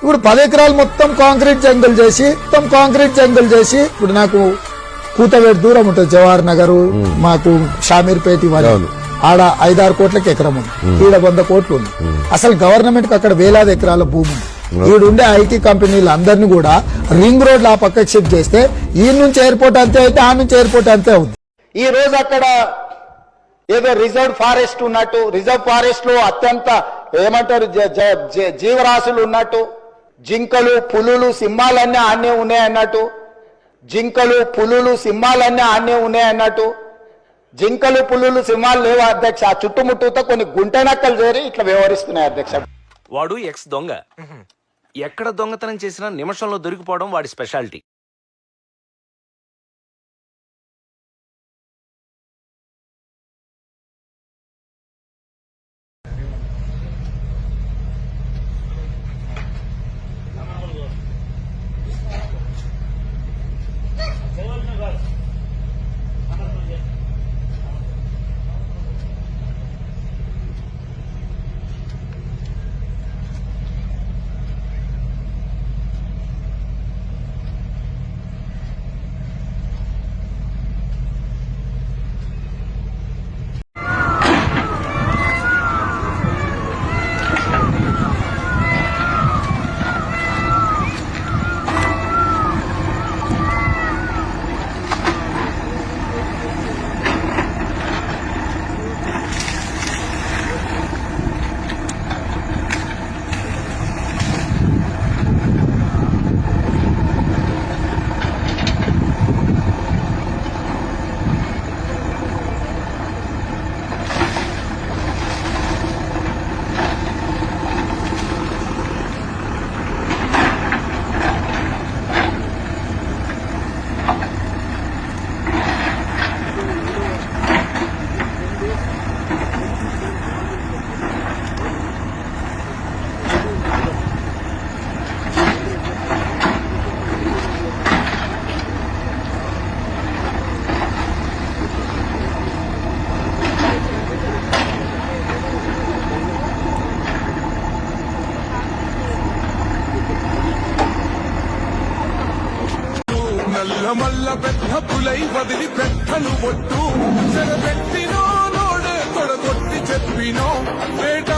ఇప్పుడు 10 ఎకరాలు మొత్తం కాంక్రీట్ జంగుల్ చేసి ఇప్పుడు నాకు కూతవేడు దూరం ఉంటుంది జవహర్ నగర్ మాకు షామీర్పేట ఇవన్నీ ఆడ 5-6 కోట్లకి ఎకరం ఉంది, ఈడ 100 కోట్లు ఉంది. అసలు గవర్నమెంట్ కి అక్కడ వేలాది ఎకరాల భూమి ఉంది. ఈడుండే ఐటీ కంపెనీలు అందరినీ కూడా రింగ్ రోడ్ ఆ పక్కకి షిఫ్ట్ చేస్తే ఈ నుంచి ఎయిర్పోర్ట్ అంతే అయితే ఆ నుంచి ఎయిర్పోర్ట్ అంతే ఉంది. ఈ రోజు అక్కడ ఏదో రిజర్వ్ ఫారెస్ట్ ఉన్నట్టు, రిజర్వ్ ఫారెస్ట్ లో అత్యంత ఏమంటారు జీవరాశులు ఉన్నట్టు, జింకలు పులులు సింహాలన్నీ ఆనే ఉన్నాయన్నట్టు, జింకలు పులులు సింహాలు లేవు అధ్యక్ష. ఆ చుట్టుముట్టుతో కొన్ని గుంటెనక్కలు చేరి ఇట్లా వ్యవహరిస్తున్నాయి అధ్యక్ష. వాడు ఎక్స్ దొంగ, ఎక్కడ దొంగతనం చేసినా నిమిషంలో దొరికిపోవడం వాడి స్పెషాలిటీ. మల్ల పెద్ద పులై వదిలి పెట్టను ఒట్టు చెరబెట్టినో నోడే తొడగొట్టి చెప్పినో వేట